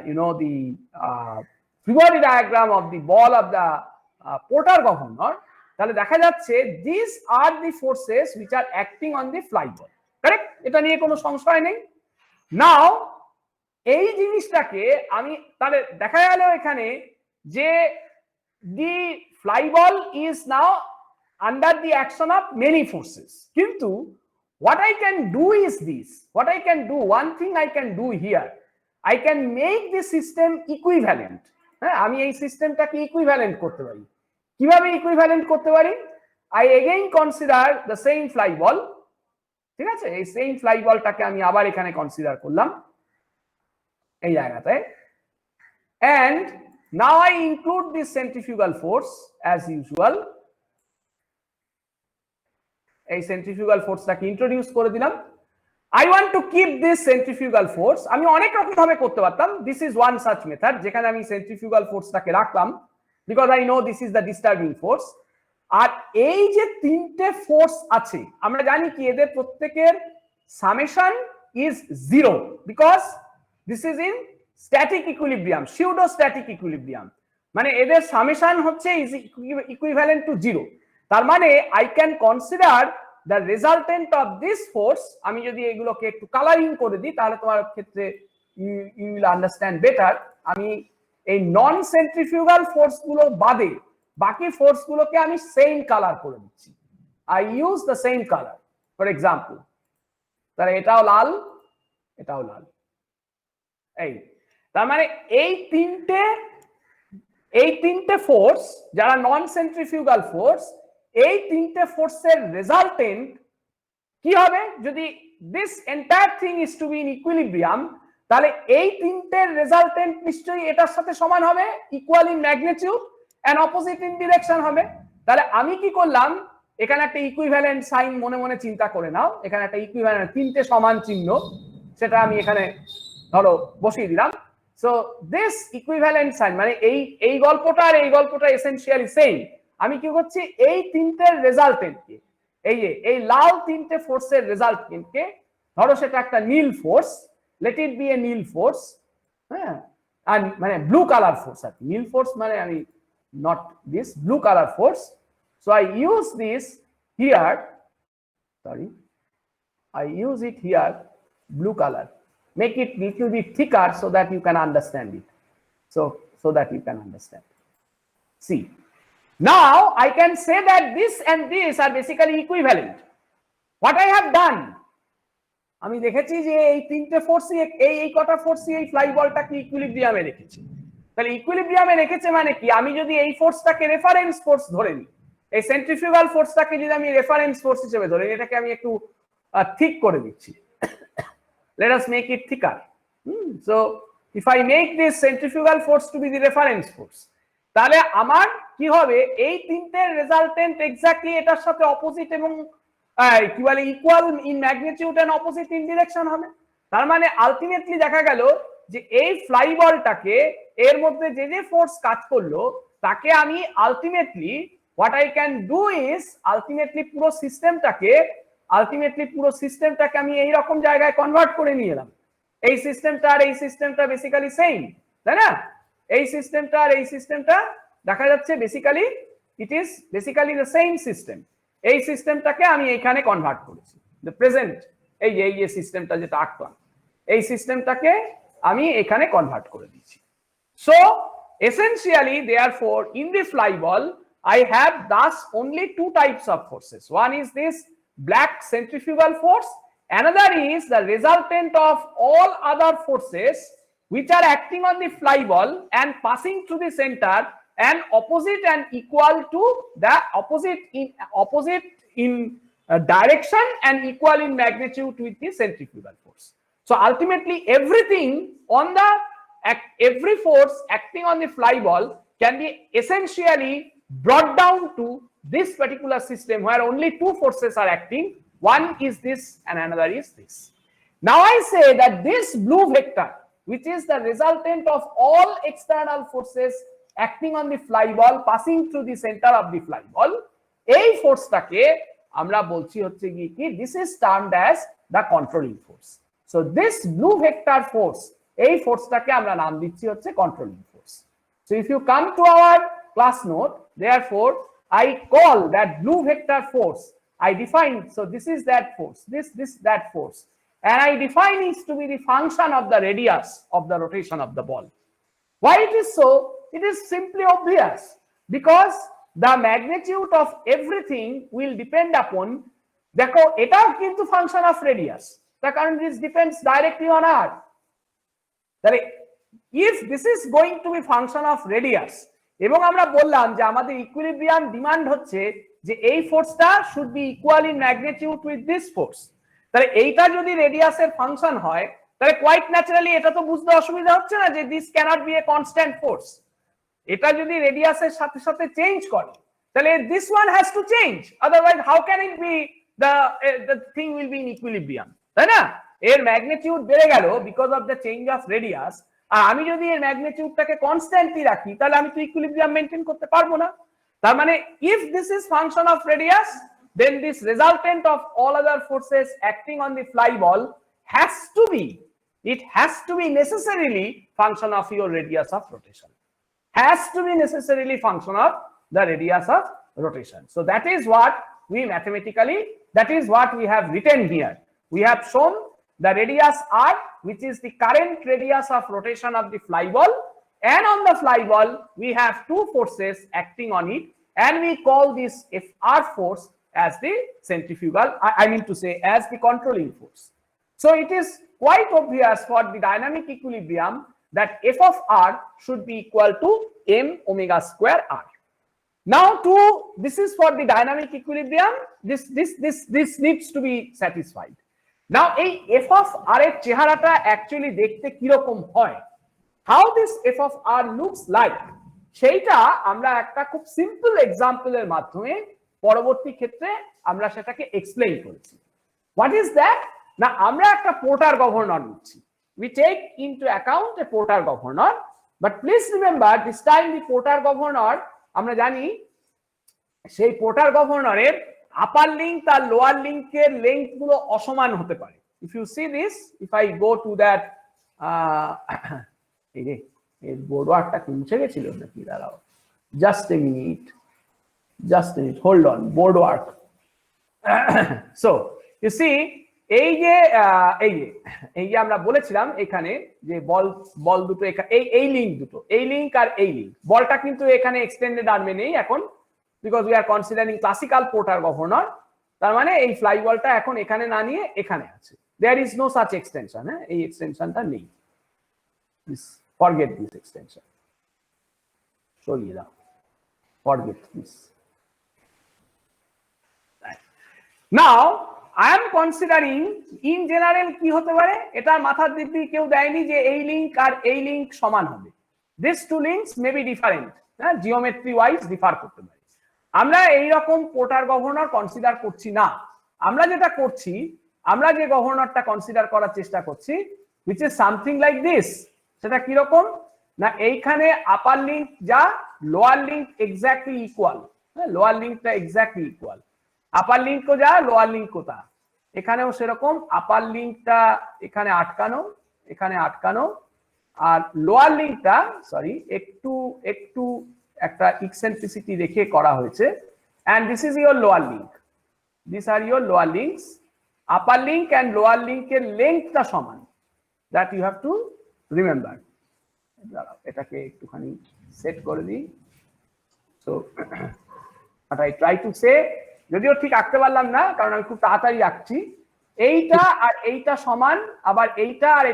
you know, the free body diagram of the ball of the Porter governor, তাহলে দেখা যাচ্ছে these are the forces which are acting on the fly ball. Correct? এটা নিয়ে কোনো সংশয় নেই. Now এই জিনিসটাকে আমি তাহলে দেখা গেল এখানে যে the fly ball is now under the action of many forces. কিন্তু what I can do is this. What I can do, one thing I can do here, I can make the system equivalent. হ্যাঁ, আমি এই সিস্টেমটাকে ইকুইভ্যালেন্ট করতে পারি। কিভাবে ইকুইভ্যালেন্ট করতে পারি? I again consider the same fly ball. ঠিক আছে, এই সেম ফ্লাই বলটাকে আমি আবার এখানে কনসিডার করলাম এই জায়গাতে, and now I include this centrifugal force as usual. এই সেন্ট্রিফিউগাল ফোর্সটাকে ইন্ট্রোডিউস করে দিলাম। I want to keep this centrifugal force. আমি অনেক রকম ভাবে করতে পারতাম। This is one such method যেখানে আমি সেন্ট্রিফিউগাল ফোর্সটাকে রাখলাম because I know this is the disturbing force. আর এই যে তিনটে ফোর্স আছে আমরা জানি কি এদের প্রত্যেকের summation is 0 because this is in static equilibrium, pseudo static equilibrium, মানে এদের সামেশন হচ্ছে is equivalent to 0। তার মানে I can consider the resultant of this force, আমি যদি এগুলোকে একটু কালারিং করে দিই তাহলে তোমার ক্ষেত্রে you will understand better। আমি এই নন সেন্ট্রিফিউগাল ফোর্স গুলো বাদে বাকি ফোর্স গুলোকে আমি সেম কালার করে দিচ্ছি। I use the same color, for example তাহলে এটাও লাল এটাও লাল। এই তার মানে এই তিনটে ফোর্স যারা নন সেন্ট্রিফিউগাল ফোর্স, এই তিনটে ফোর্সের রেজাল্টেন্ট কি হবে? যদি this entire thing is to be in equilibrium তাহলে এই তিনটের রেজাল্টেন্ট নিশ্চয়ই এটার সাথে সমান হবে, equal in magnitude and opposite in direction হবে। তাহলে আমি কি করলাম, এখানে একটা ইকুইভ্যালেন্ট সাইন মনে মনে চিন্তা করে নাও, এখানে একটা ইকুইভ্যালেন্ট তিনটে সমান চিহ্ন সেটা আমি এখানে ধরো বসিয়ে দিলাম। সো দিস ইকুইভ্যালেন্ট সাইন মানে এই গল্পটা আর এই গল্পটা এসেনশিয়ালি সেম। আমি কি করছি, এই তিনটের রেজাল্টেন্টকে, এই যে এই লাল তিনটে ফোর্সের রেজাল্টেন্টকে ধরো সেটা একটা নীল force, let it be a নীল ফোর্স, হ্যাঁ, আর মানে ব্লু কালার ফোর্স আর নীল ফোর্স মানে আমি not this blue color force. So I use this here, sorry, I use it here, blue color, make it little bit thicker so that you can understand it, so that you can understand. See, now I can say that this and this are basically equivalent. What I have done, আমি দেখেছি যে এই তিনটে ফোর্সই এই কটা ফোর্সই এই ফ্লাই বলটাকে ইকুইলিব্রিয়ামে রেখেছি। তাহলে ইকুইলিব্রিয়ামে রেখেছে মানে কি, আমি যদি এই ফোর্সটাকে রেফারেন্স ফোর্স ধরে নিই, এই সেন্ট্রিফিউগাল ফোর্সটাকে যদি আমি রেফারেন্স ফোর্স হিসেবে ধরে নিই, এটাকে আমি একটু ঠিক করে দিচ্ছি। Let us make it thicker. So if I make this centrifugal force to be the reference force, তাহলে আমার কি হবে, এই তিনটে রেজাল্টেন্ট এক্স্যাক্টলি এটার সাথে অপোজিট এবং কি বলে equal in magnitude and opposite in direction হবে। তার মানে আলটিমেটলি দেখা গেল যে এই ফ্লাই বলটাকে এর মধ্যে যে যে ফোর্স কাজ করলো তাকে আমি ultimately what I can do is ultimately পুরো সিস্টেমটাকে আমি এই রকম জায়গায় কনভার্ট করে নিয়ে এলাম। এই সিস্টেমটা আর এই সিস্টেমটা বেসিক্যালি সেম, তাই না? এই সিস্টেমটা আর এই সিস্টেমটা দেখা যাচ্ছে basically it is basically the same system. এই সিস্টেমটাকে আমি এইখানে কনভার্ট করেছি, দ্য প্রেজেন্ট এই যে সিস্টেমটা যেটা আঁকলাম এই সিস্টেমটাকে আমি এখানে কনভার্ট করে দিচ্ছি। So essentially therefore in the fly ball I have thus only two types of forces. One is this black centrifugal force, another is the resultant of all other forces which are acting on the fly ball and passing through the center and opposite and equal to the opposite in direction and equal in magnitude with the centrifugal force. So ultimately everything on the every force acting on the fly ball can be essentially brought down to this particular system where only two forces are acting. One is this and another is this. Now I say that this blue vector, which is the resultant of all external forces acting on the fly ball passing through the center of the fly ball, এই ফোর্সটাকে আমরা বলছি হচ্ছে কি this is termed as the controlling force. So this blue vector force, এই ফোর্সটাকে আমরা নাম দিচ্ছি হচ্ছে controlling force. So if you come to our class note, therefore I call that blue vector force, I define, so this is that force, this that force, and I define it to be the function of the radius of the rotation of the ball. Why it is so? It is simply obvious, because the magnitude of everything will depend upon, দেখো এটাও কিন্তু function of radius, the current this depends directly on r. তাহলে if this is going to be function of radius, এবং আমরা বললাম যে আমাদের ইকুইলিব্রিয়াম ডিমান্ড হচ্ছে যে এই ফোর্সটা should be equal in magnitude with this force, তাহলে এইটা যদি রেডিয়াসের ফাংশন হয় তাহলে কোয়াইট ন্যাচারালি এটা তো বুঝতে অসুবিধা হচ্ছে না যে this can't be a constant force. এটা যদি রেডিয়াসের সাথে সাথে চেঞ্জ করে তাহলে this one has to change, otherwise how can it be the thing will be in equilibrium, তাই না? এর ম্যাগনিটিউড বেড়ে গেল because of the change of radius, আর আমি যদি এর ম্যাগনিটিউডটাকে কনস্ট্যান্টলি রাখি তাহলে আমি তো ইকুইলিব্রিয়াম মেইনটেইন করতে পারবো না। তার মানে if this is function of radius, then this resultant of all other forces acting on the fly ball has to be, it has to be necessarily function of your radius of rotation, has to be necessarily function of the radius of rotation. So that is what we mathematically, that is what we have written here. We have shown the radius r, which is the current radius of rotation of the fly ball, and on the fly ball we have two forces acting on it, and we call this Fr force as the centrifugal, I mean to say as the controlling force. So it is quite obvious for the dynamic equilibrium that F of r should be equal to m omega square r. Now this is for the dynamic equilibrium, this needs to be satisfied. Now এই f of r এর চেহারাটা অ্যাকচুয়ালি দেখতে কি রকম হয়, how this f of r looks like, সেইটা আমরা একটা খুব সিম্পল এক্সাম্পলের মাধ্যমে পরবর্তী ক্ষেত্রে আমরা সেটাকে এক্সপ্লেইন করেছি। What is that? না আমরা একটা পোর্টার গভর্নর নিচ্ছি, we take into account a porter governor, but please remember this time the porter governor, আমরা জানি সেই পোর্টার গভর্নরের আপার লিংক আর লোয়ার লিংকের লেংথ গুলো অসমান হতে পারে। if you see this, if I go to that এই রে এর বোর্ডওয়ার্কটা মুছে গেছিল নাকি, দাঁড়াও just a minute, hold on, board work. So you see এই যে আমরা বলেছিলাম এখানে যে বল দুটো এই লিংক দুটো, এই লিংক আর এই লিংক, বলটা কিন্তু এখানে এক্সটেন্ডেড আর্মে নেই এখন, because we are considering classical porter governor. তার মানে এই ফ্লাই বলটা এখন এখানে না নিয়ে এখানে আছে, there is no such extension, হ্যাঁ এই এক্সটেনশনটা নেই, forget this extension, সরিয়ে দাও, forget this. Now I am considering in general কি হতে পারে, এটার মাথার দিব্যি কেউ দেয়নি যে এই লিংক আর এই লিংক সমান হবে, these two links may be different, হ্যাঁ জিওমেট্রি ওয়াইজ ডিফার করতে পারে। আমরা এই রকম পোর্টার গভর্নর কনসিডার করছি না, আমরা যেটা করছি, আমরা যে গভর্নরটা কনসিডার করার চেষ্টা করছি which is something like this, সেটা কি রকম না এইখানে আপার লিংক যা লোয়ার লিংক এক্স্যাক্টলি ইকুয়াল, হ্যাঁ লোয়ার লিংকটা এক্স্যাক্টলি ইকুয়াল, আপার লিংকও যা লোয়ার লিংকও তা, এখানেও সেরকম আপার লিংকটা এখানে আটকানো, এখানে আটকানো, আর লোয়ার লিংকটা সরি একটু একটা ইকসেন্ট্রিসিটি রেখে করা হয়েছে, and this is your lower link, these are your lower links, upper link and lower link এর লেংথটা সমান, that you have to remember. এটাকে একটুখানি সেট করে দিই। So what I try to say, যদিও ঠিক আঁকতে পারলাম না কারণ আমি খুব তাড়াতাড়ি আঁকছি, এইটা আর এইটা সমান, আবার এইটা আর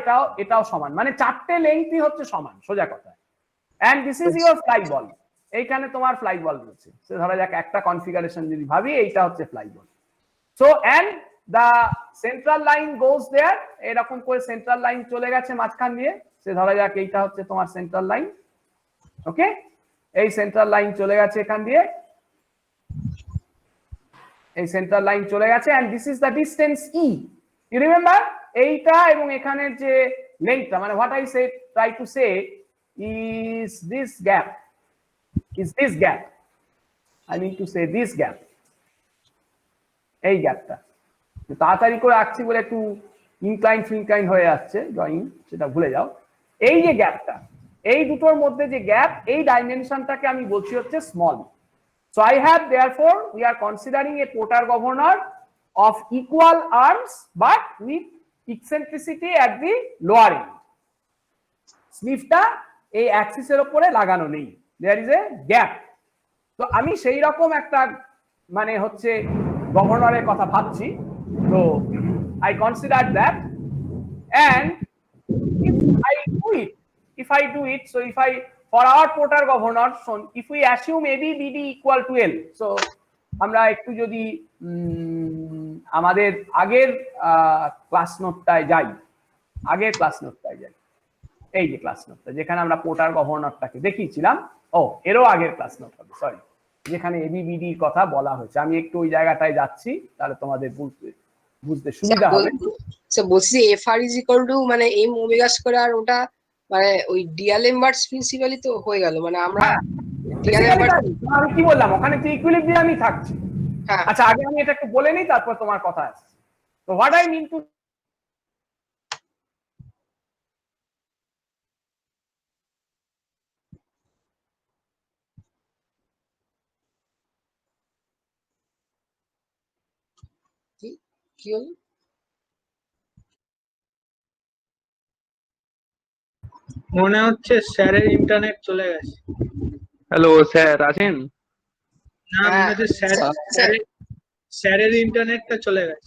এটাও সমান, মানে চারটে লেংথই হচ্ছে সমান সোজা কথা, and this is your fly ball, এইখানে তোমার ফ্লাই বল রয়েছে, সে ধরা যাক একটা কনফিগারেশন যদি ভাবি এইটা হচ্ছে fly ball. So and the central line goes there, এরকম করে সেন্ট্রাল লাইন চলে গেছে মাঝখান দিয়ে, সে ধরা যাক এইটা হচ্ছে তোমার সেন্ট্রাল লাইন, ওকে এই সেন্ট্রাল লাইন চলে গেছে এখান দিয়ে, এই সেন্ট্রাল লাইন চলে গেছে, and this is the distance e, you remember এইটা এবং এখানের যে লেংথটা, মানে what I say try to say is this gap, is this gap. I mean to say this gap. এই গ্যাপটা তাড়াতাড়ি করে আঁকছি বলে একটু ইনক্লাইন হয়ে আসছে ড্রয়িং, সেটা ভুলে যাও। এই যে গ্যাপটা, এই দুটোর মধ্যে যে গ্যাপ, এই ডাইমেনশনটাকে আমি বলছি হচ্ছে small. So I have therefore we are considering a Porter governor of equal arms but with eccentricity at the lower end. স্লিভটা এই অ্যাক্সিসের উপরে লাগানো নেই, there is a gap. তো আমি সেই রকম একটা মানে হচ্ছে গভর্নরের কথা ভাবছি। তো I consider that, and if I do it, so if I for our Porter governor, so if we assume AB BD equal to L, so আমরা একটু যদি আমাদের আগের ক্লাস নোটটায় যাই, এই যে ক্লাস নোটটা যেখানে আমরা পোর্টার গভর্নরটাকে দেখিয়েছিলাম, এরও আগের ক্লাস নোট হবে, সরি, যেখানে এবিবিডি এর কথা বলা হয়েছে। আমি একটু ওই জায়গাটায় যাচ্ছি, তাহলে তোমাদের বুঝতে সুবিধা হবে। বলছি এফআর ইজ ইকুয়াল টু মানে এম ওমেগা স্কয়ার, আর ওটা মানে ওই ডিআরএমবার্টস প্রিন্সিপালই তো হয়ে গেল, মানে আমরা আমি কি বললাম ওখানে তো ইকুইলিব্রিয়ামই থাকছে। আচ্ছা আগে আমি এটা একটু বলে নিই, তারপর তোমার কথা আসছে। তো হোয়াট আই মিন টু কি হলো? মনে হচ্ছে স্যারের ইন্টারনেট চলে গেছে। হ্যালো স্যার আছেন? না, মনে হচ্ছে স্যারের ইন্টারনেটটা চলে গেছে।